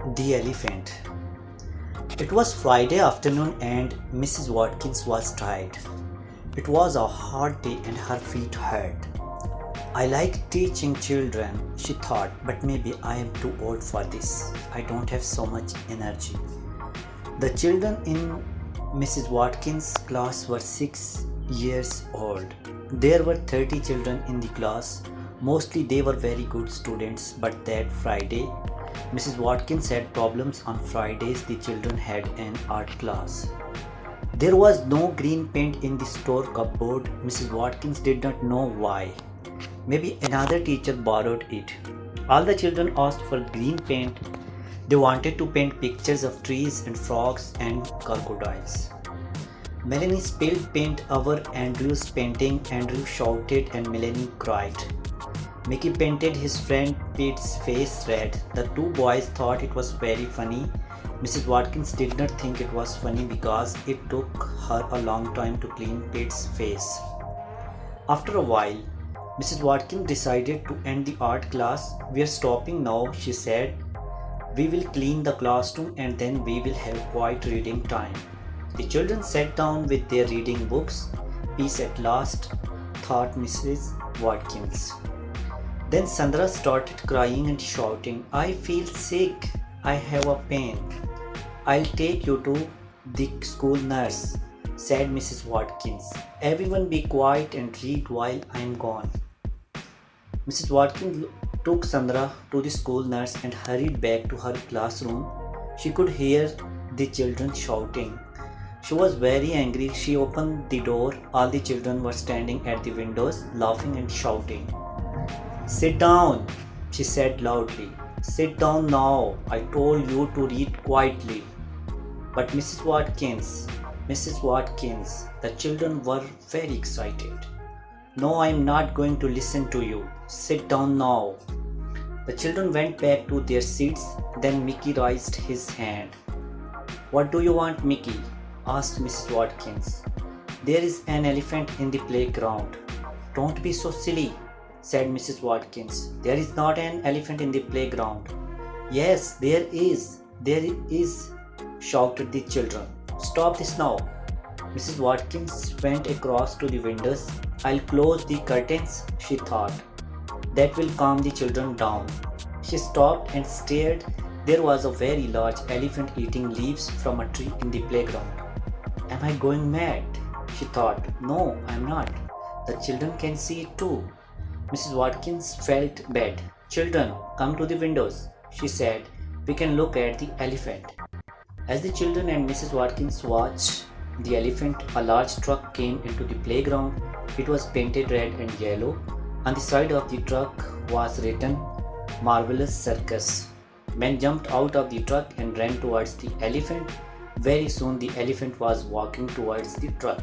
The elephant. It was Friday afternoon and Mrs. Watkins was tired. It was a hot day and her feet hurt. I like teaching children, she thought, but maybe I am too old for this. I don't have so much energy. The children in Mrs. Watkins' class were 6 years old. There were 30 children in the class. Mostly they were very good students, but that Friday, Mrs. Watkins had problems. On Fridays, the children had an art class. There was no green paint in the store cupboard. Mrs. Watkins did not know why. Maybe another teacher borrowed it. All the children asked for green paint. They wanted to paint pictures of trees and frogs and crocodiles. Melanie spilled paint over Andrew's painting. Andrew shouted and Melanie cried. Micky painted his friend Pete's face red. The two boys thought it was very funny. Mrs. Watkins did not think it was funny because it took her a long time to clean Pete's face. After a while, Mrs. Watkins decided to end the art class. "We are stopping now," she said. "We will clean the classroom and then we will have quiet reading time." The children sat down with their reading books. Peace at last, thought Mrs. Watkins. Then Sandra started crying and shouting, "I feel sick. I have a pain." "I'll take you to the school nurse," said Mrs. Watkins. "Everyone be quiet and read while I'm gone." Mrs. Watkins took Sandra to the school nurse and hurried back to her classroom. She could hear the children shouting. She was very angry. She opened the door. All the children were standing at the windows, laughing and shouting. "Sit down," she said loudly. "Sit down now. I told you to read quietly." "But Mrs. Watkins, the children were very excited. "No, I am not going to listen to you. Sit down now." The children went back to their seats. Then Micky raised his hand. "What do you want, Micky?" asked Mrs. Watkins. "There is an elephant in the playground." "Don't be so silly," said Mrs. Watkins. "There is not an elephant in the playground." "Yes, there is. There is," shouted the children. "Stop this now." Mrs. Watkins went across to the windows. "I'll close the curtains," she thought. "That will calm the children down." She stopped and stared. There was a very large elephant eating leaves from a tree in the playground. "Am I going mad?" she thought. "No, I'm not. The children can see it too." Mrs. Watkins felt bad. "Children, come to the windows," she said. "We can look at the elephant." As the children and Mrs. Watkins watched the elephant, a large truck came into the playground. It was painted red and yellow. On the side of the truck was written, "Marvelous Circus." Men jumped out of the truck and ran towards the elephant. Very soon the elephant was walking towards the truck.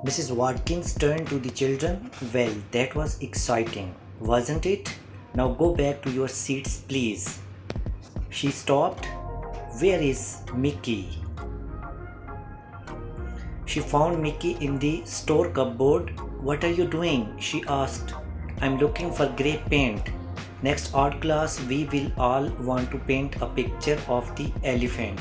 Mrs. Watkins turned to the children. "Well, that was exciting, wasn't it? Now go back to your seats, please." She stopped. "Where is Micky?" She found Micky in the store cupboard. "What are you doing?" she asked. "I'm looking for grey paint. Next art class we will all want to paint a picture of the elephant."